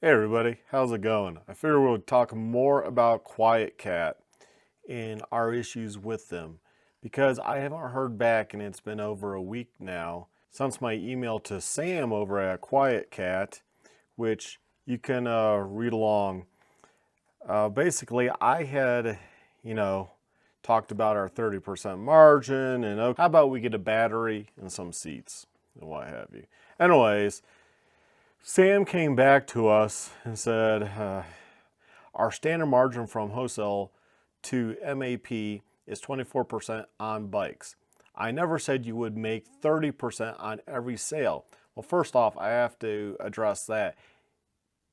Hey everybody, how's it going? I figured we'll talk more about QuietKat and our issues with them because I haven't heard back and it's been over a week now since my email to Sam over at QuietKat, which you can read along. Basically, I had, talked about our 30% margin and how about we get a battery and some seats and what have you. Anyways, Sam came back to us and said, our standard margin from wholesale to MAP is 24% on bikes. I never said you would make 30% on every sale. Well, first off, I have to address that.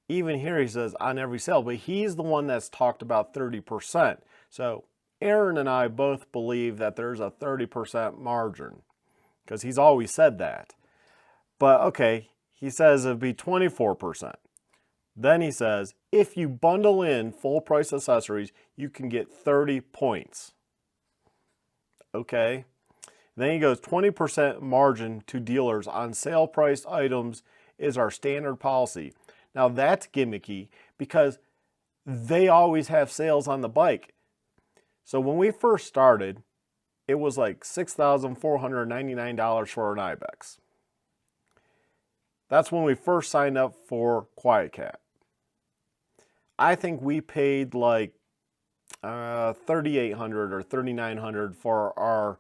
Even here he says on every sale, but he's the one that's talked about 30%. So Aaron and I both believe that there's a 30% margin because he's always said that. But okay, he says it'd be 24%. Then he says, if you bundle in full price accessories, you can get 30 points. Okay. Then he goes, 20% margin to dealers on sale priced items is our standard policy. Now that's gimmicky because they always have sales on the bike. So when we first started, it was like $6,499 for an Ibex. That's when we first signed up for QuietKat. I think we paid like $3,800 or $3,900 for our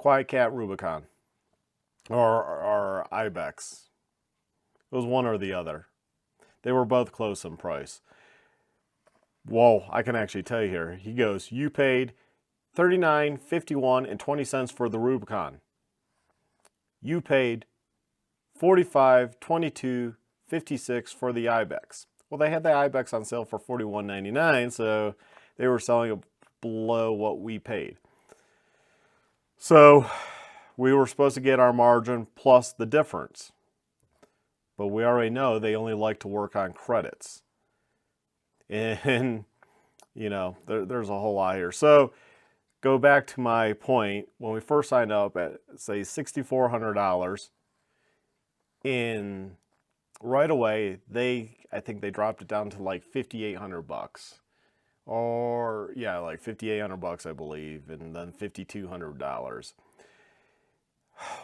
QuietKat Rubicon or our Ibex. It was one or the other. They were both close in price. Whoa, I can actually tell you here. He goes, you paid $39.51 and 20 cents for the Rubicon. You paid $45, $22, $56 for the Ibex. Well, they had the Ibex on sale for $41.99, so they were selling it below what we paid. So we were supposed to get our margin plus the difference. But we already know they only like to work on credits. And, there's a whole lot here. So go back to my point. When we first signed up at, say, $6,400, right away, I think they dropped it down to like $5,800. Or, yeah, like $5,800, I believe, and then $5,200.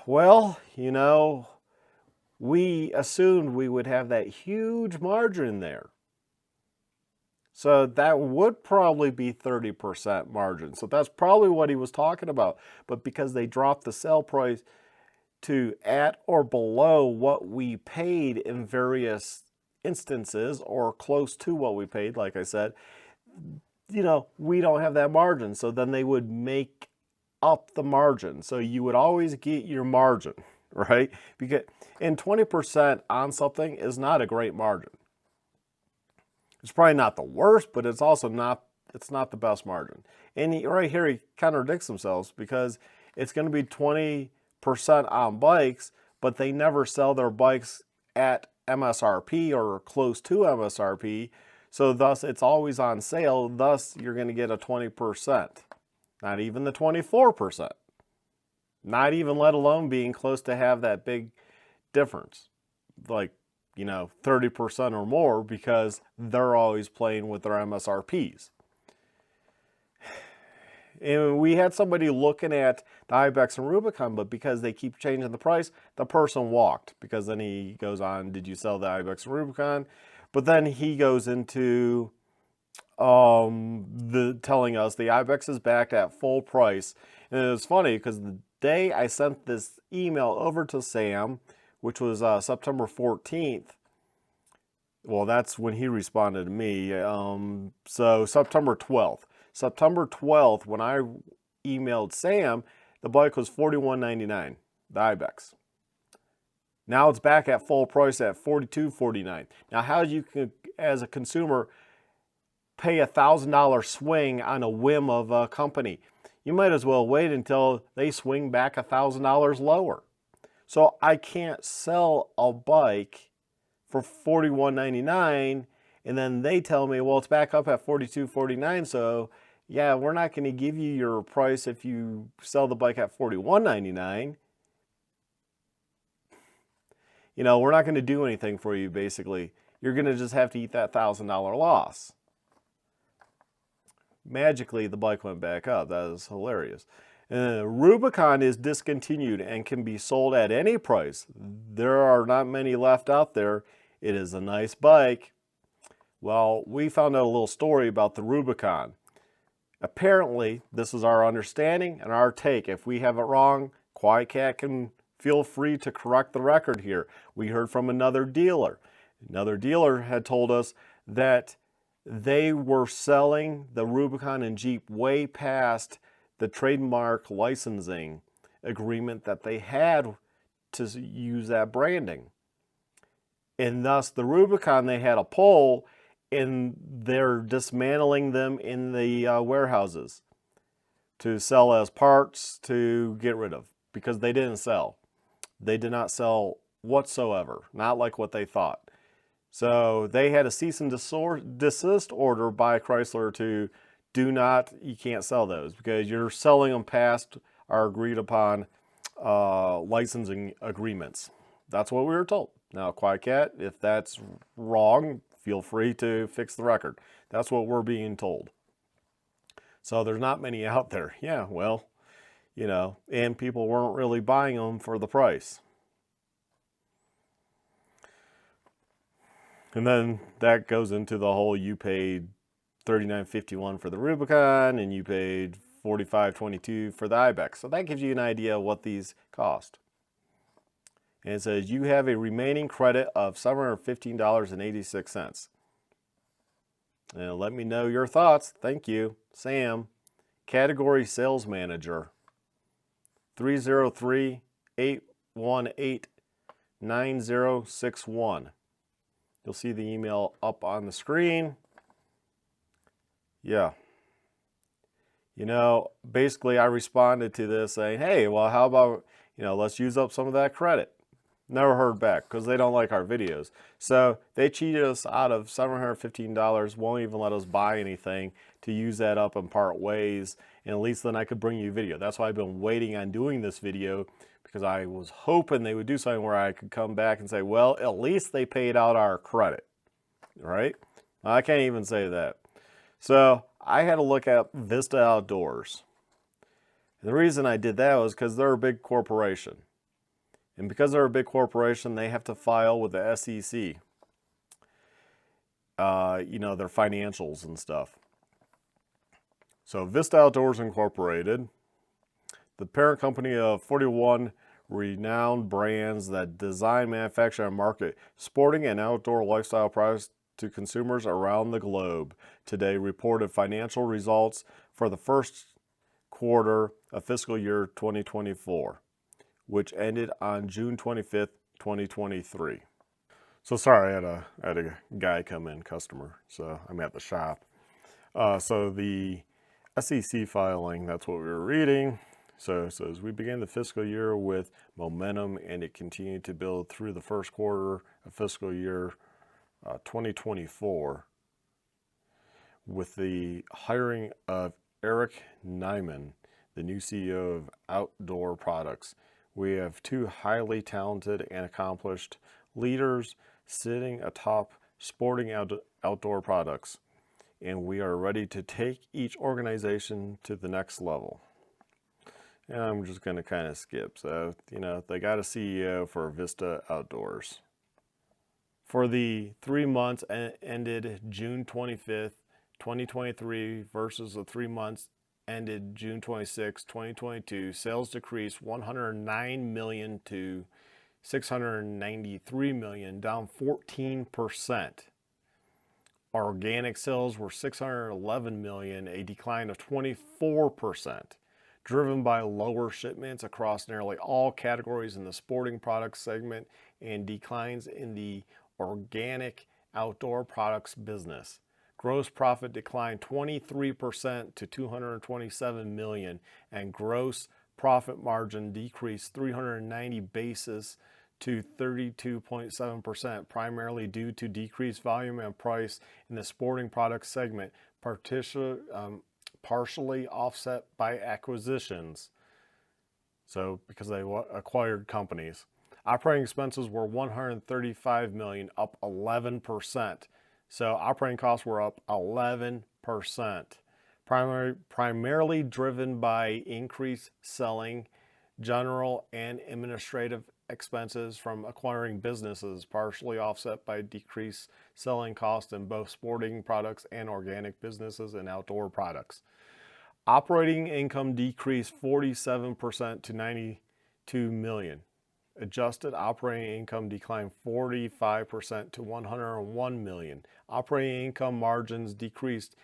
Well, we assumed we would have that huge margin there. So that would probably be 30% margin. So that's probably what he was talking about. But because they dropped the sale price to at or below what we paid in various instances or close to what we paid, like I said, we don't have that margin. So then they would make up the margin. So you would always get your margin, right? And 20% on something is not a great margin. It's probably not the worst, but it's also not the best margin. And right here he contradicts themselves because it's going to be 20% on bikes, but they never sell their bikes at MSRP or close to MSRP. So thus it's always on sale. Thus you're going to get a 20%, not even the 24%, not even let alone being close to have that big difference. Like, 30% or more because they're always playing with their MSRPs. And we had somebody looking at the Ibex and Rubicon, but because they keep changing the price, the person walked. Because then he goes on, did you sell the Ibex and Rubicon? But then he goes into telling us the Ibex is back at full price. And it was funny because the day I sent this email over to Sam, which was September 14th, well, that's when he responded to me. So September 12th. September 12th, when I emailed Sam, the bike was $41.99, the Ibex. Now it's back at full price at $42.49. Now, how you can, as a consumer, pay a $1,000 swing on a whim of a company? You might as well wait until they swing back $1,000 lower. So I can't sell a bike for $41.99 and then they tell me, well, it's back up at $42.49, so yeah, we're not going to give you your price if you sell the bike at $41.99. We're not going to do anything for you, basically. you're going to just have to eat that $1,000 loss. Magically, the bike went back up. That is hilarious. Rubicon is discontinued and can be sold at any price. There are not many left out there. It is a nice bike. Well, we found out a little story about the Rubicon. Apparently, this is our understanding and our take. If we have it wrong, QuietKat can feel free to correct the record here. We heard from another dealer. Another dealer had told us that they were selling the Rubicon and Jeep way past the trademark licensing agreement that they had to use that branding. And thus the Rubicon, they had a pull, and they're dismantling them in the warehouses to sell as parts to get rid of, because they didn't sell. They did not sell whatsoever, not like what they thought. So they had a cease and desist order by Chrysler to you can't sell those because you're selling them past our agreed upon licensing agreements. That's what we were told. Now, QuietKat, if that's wrong, feel free to fix the record. That's what we're being told. So there's not many out there. Yeah, well, you know, and people weren't really buying them for the price. And then that goes into the whole, you paid $39.51 for the Rubicon and you paid $45.22 for the Ibex. So that gives you an idea of what these cost. And it says you have a remaining credit of $715.86. And let me know your thoughts. Thank you. Sam, Category Sales Manager, 303-818-9061. You'll see the email up on the screen. Yeah. You know, basically I responded to this saying, hey, well, how about, let's use up some of that credit. Never heard back because they don't like our videos. So they cheated us out of $715, won't even let us buy anything to use that up and part ways. And at least then I could bring you a video. That's why I've been waiting on doing this video, because I was hoping they would do something where I could come back and say, well, at least they paid out our credit, right? I can't even say that. So I had to look at Vista Outdoors. And the reason I did that was because they're a big corporation. And because they're a big corporation, they have to file with the SEC, their financials and stuff. So Vista Outdoors Incorporated, the parent company of 41 renowned brands that design, manufacture, and market sporting and outdoor lifestyle products to consumers around the globe, today reported financial results for the first quarter of fiscal year 2024, which ended on June 25th, 2023. So sorry, I had a guy come in, customer, so I'm at the shop. So the SEC filing, that's what we were reading. So it says, we began the fiscal year with momentum, and it continued to build through the first quarter of fiscal year 2024 with the hiring of Eric Nyman, the new CEO of Outdoor Products. We have two highly talented and accomplished leaders sitting atop sporting outdoor products, and we are ready to take each organization to the next level. And I'm just going to kind of skip. So, they got a CEO for Vista Outdoors. For the 3 months ended June 25th, 2023 versus the 3 months ended June 26, 2022, sales decreased $109 million to $693 million, down 14%. Organic sales were $611 million, a decline of 24%, driven by lower shipments across nearly all categories in the sporting products segment and declines in the organic outdoor products business. Gross profit declined 23% to $227 million, and gross profit margin decreased 390 basis to 32.7%, primarily due to decreased volume and price in the sporting products segment, partially offset by acquisitions. So because they acquired companies. Operating expenses were $135 million, up 11%. So operating costs were up 11%. Primarily driven by increased selling, general, and administrative expenses from acquiring businesses, partially offset by decreased selling costs in both sporting products and organic businesses and outdoor products. Operating income decreased 47% to $92 million. Adjusted operating income declined 45% to $101 million. Operating income margins decreased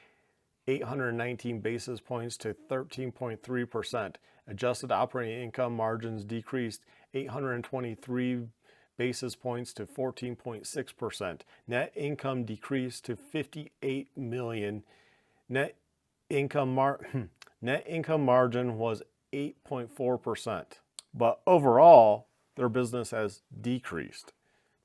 819 basis points to 13.3%. Adjusted operating income margins decreased 823 basis points to 14.6%. Net income decreased to $58 million. Net income margin was 8.4%. But overall, their business has decreased.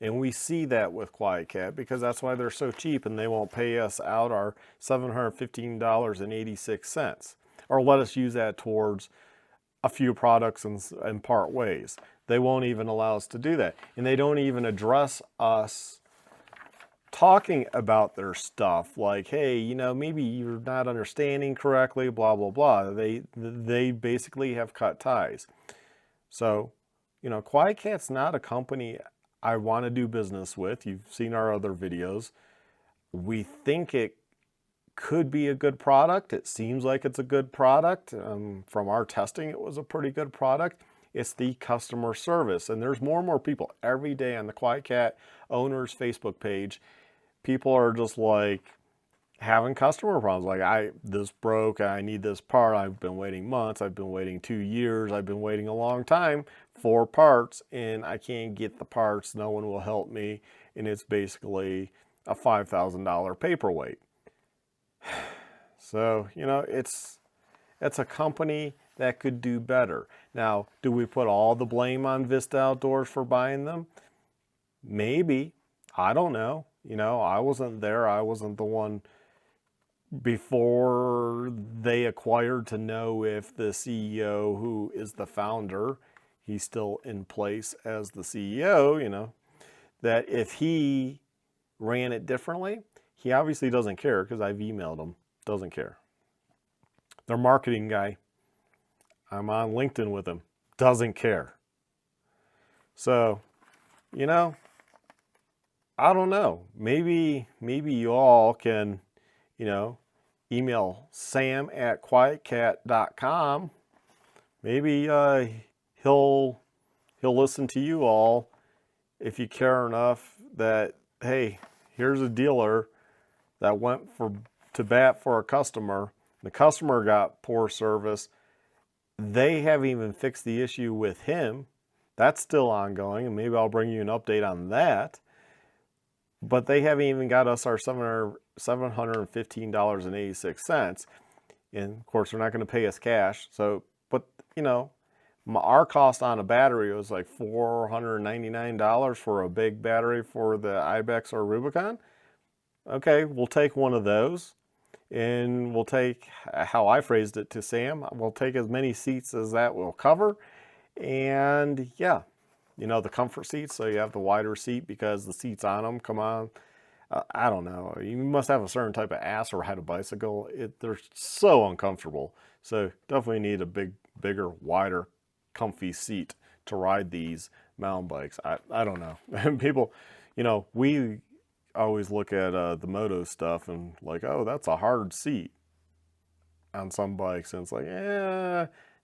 And we see that with QuietKat because that's why they're so cheap and they won't pay us out our $715.86 or let us use that towards a few products and part ways. They won't even allow us to do that. And they don't even address us talking about their stuff like, hey, you know, maybe you're not understanding correctly, blah, blah, blah. They basically have cut ties. So, you know, QuietKat's not a company I want to do business with. You've seen our other videos. We think it could be a good product. It seems like it's a good product. From our testing, it was a pretty good product. It's the customer service. And there's more and more people every day on the QuietKat owners Facebook page. People are just like having customer problems. Like, this broke, I need this part. I've been waiting months. I've been waiting 2 years. I've been waiting a long time for parts and I can't get the parts. No one will help me. And it's basically a $5,000 paperweight. So, you know, it's a company that could do better. Now, do we put all the blame on Vista Outdoors for buying them? Maybe. I don't know. You know, I wasn't there. I wasn't the one before they acquired to know if the CEO, who is the founder, he's still in place as the CEO, you know, that if he ran it differently, he obviously doesn't care because I've emailed him, doesn't care. Their marketing guy, I'm on LinkedIn with him, doesn't care. So, you know, I don't know. Maybe you all can, you know, email sam@quietkat.com. Maybe he'll listen to you all if you care enough that, hey, here's a dealer that went to bat for a customer. The customer got poor service. They haven't even fixed the issue with him. That's still ongoing, and maybe I'll bring you an update on that. But they haven't even got us our $715.86. And of course, they're not going to pay us cash. So, but you know, our cost on a battery was like $499 for a big battery for the Ibex or Rubicon. Okay, we'll take one of those. And we'll take, how I phrased it to Sam, we'll take as many seats as that will cover. And yeah, you know, the comfort seats, so you have the wider seat because the seats on them, come on, I don't know. You must have a certain type of ass or ride a bicycle. They're so uncomfortable. So definitely need a bigger, wider, comfy seat to ride these mountain bikes. I don't know. People, you know, we always look at the moto stuff and like, oh, that's a hard seat on some bikes. And it's like,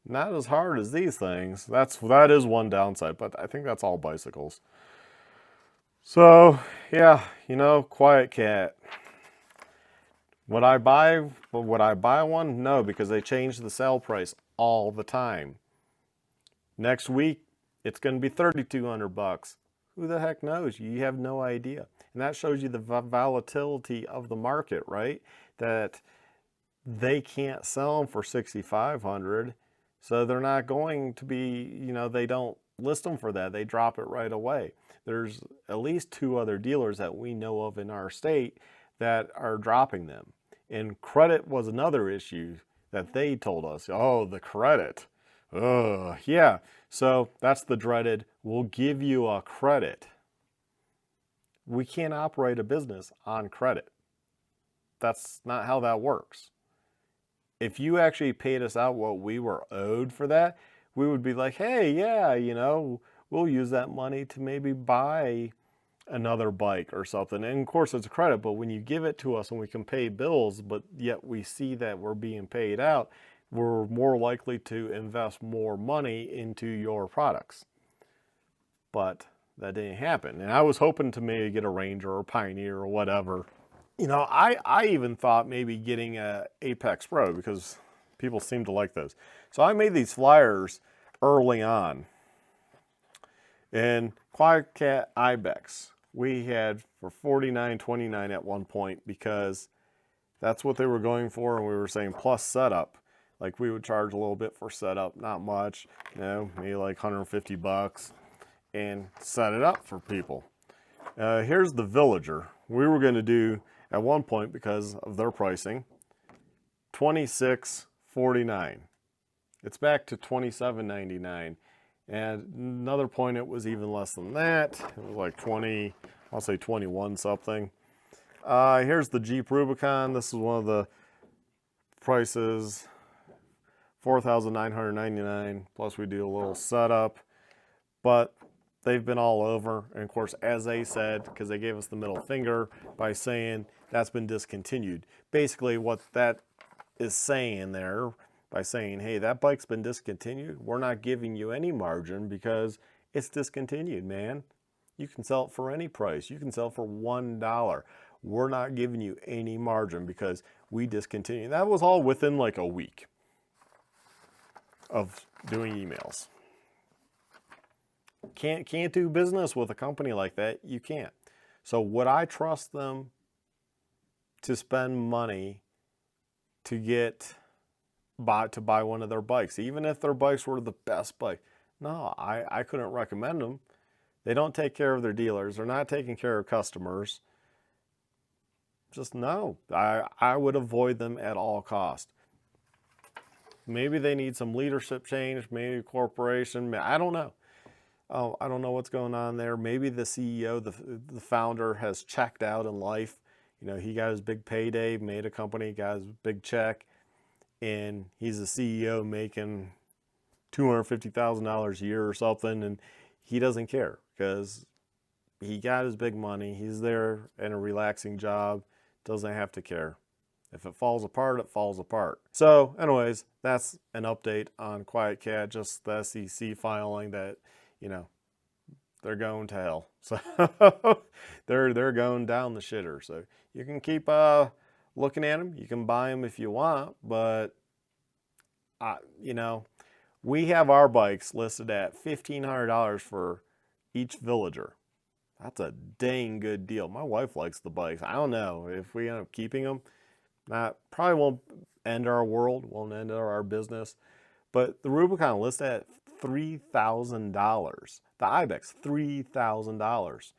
not as hard as these things. That is one downside, but I think that's all bicycles. So yeah, you know, QuietKat. Would I buy one? No, because they change the sale price all the time. Next week, it's going to be $3,200. Who the heck knows? You have no idea. And that shows you the volatility of the market, right? That they can't sell them for $6,500. So they're not going to be, you know, they don't list them for that. They drop it right away. There's at least 2 other dealers that we know of in our state that are dropping them. And credit was another issue that they told us. Oh, the credit. Yeah. So that's the dreaded, we'll give you a credit. We can't operate a business on credit. That's not how that works. If you actually paid us out what we were owed for that, we would be like, hey, yeah, we'll use that money to maybe buy another bike or something. And of course it's a credit, but when you give it to us and we can pay bills, but yet we see that we're being paid out, we're more likely to invest more money into your products. But that didn't happen. And I was hoping to maybe get a Ranger or Pioneer or whatever. I even thought maybe getting a Apex Pro because people seem to like those. So I made these flyers early on. And QuietKat Ibex, we had for $49.29 at one point because that's what they were going for, and we were saying plus setup. Like we would charge a little bit for setup, not much, maybe like $150, and set it up for people. Here's the Villager. We were going to do at one point because of their pricing, $26.49. It's back to $27.99. And another point, it was even less than that. It was like 20, I'll say 21 something. Here's the Jeep Rubicon. This is one of the prices, $4,999, plus we do a little setup. But they've been all over. And of course, as they said, because they gave us the middle finger by saying that's been discontinued. Basically what that is saying there, by saying, hey, that bike's been discontinued, we're not giving you any margin because it's discontinued, man. You can sell it for any price. You can sell it for $1. We're not giving you any margin because we discontinued. That was all within like a week of doing emails. Can't do business with a company like that. You can't. So would I trust them to spend money to buy one of their bikes, even if their bikes were the best bike? No, I couldn't recommend them. They don't take care of their dealers. They're not taking care of customers. Just no. I would avoid them at all cost. Maybe they need some leadership change, maybe a corporation. I don't know. Oh, I don't know what's going on there. Maybe the CEO, the founder, has checked out in life. He got his big payday, made a company, got his big check, and he's a CEO making $250,000 a year or something, and he doesn't care because he got his big money. He's there in a relaxing job, doesn't have to care. If it falls apart, it falls apart. So anyways, that's an update on QuietKat, just the SEC filing that, they're going to hell. So they're going down the shitter. So you can keep looking at them. You can buy them if you want, but we have our bikes listed at $1,500 for each Villager. That's a dang good deal. My wife likes the bikes. I don't know if we end up keeping them. That probably won't end our world, won't end our business. But the Rubicon listed at $3,000. The Ibex, $3,000.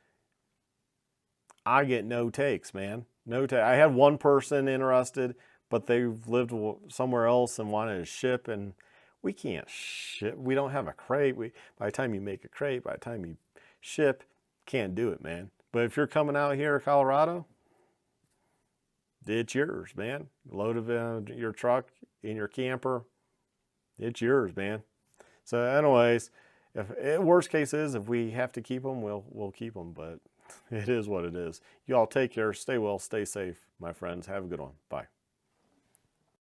I get no takes, man. No take. I had one person interested, but they've lived somewhere else and wanted to ship, and we can't ship. We don't have a crate. By the time you make a crate, by the time you ship, can't do it, man. But if you're coming out here to Colorado, it's yours, man. Load it in your truck, in your camper. It's yours, man. So anyways, if worst case is if we have to keep them, we'll keep them, but it is what it is. You all take care, stay well, stay safe, my friends. Have a good one. Bye.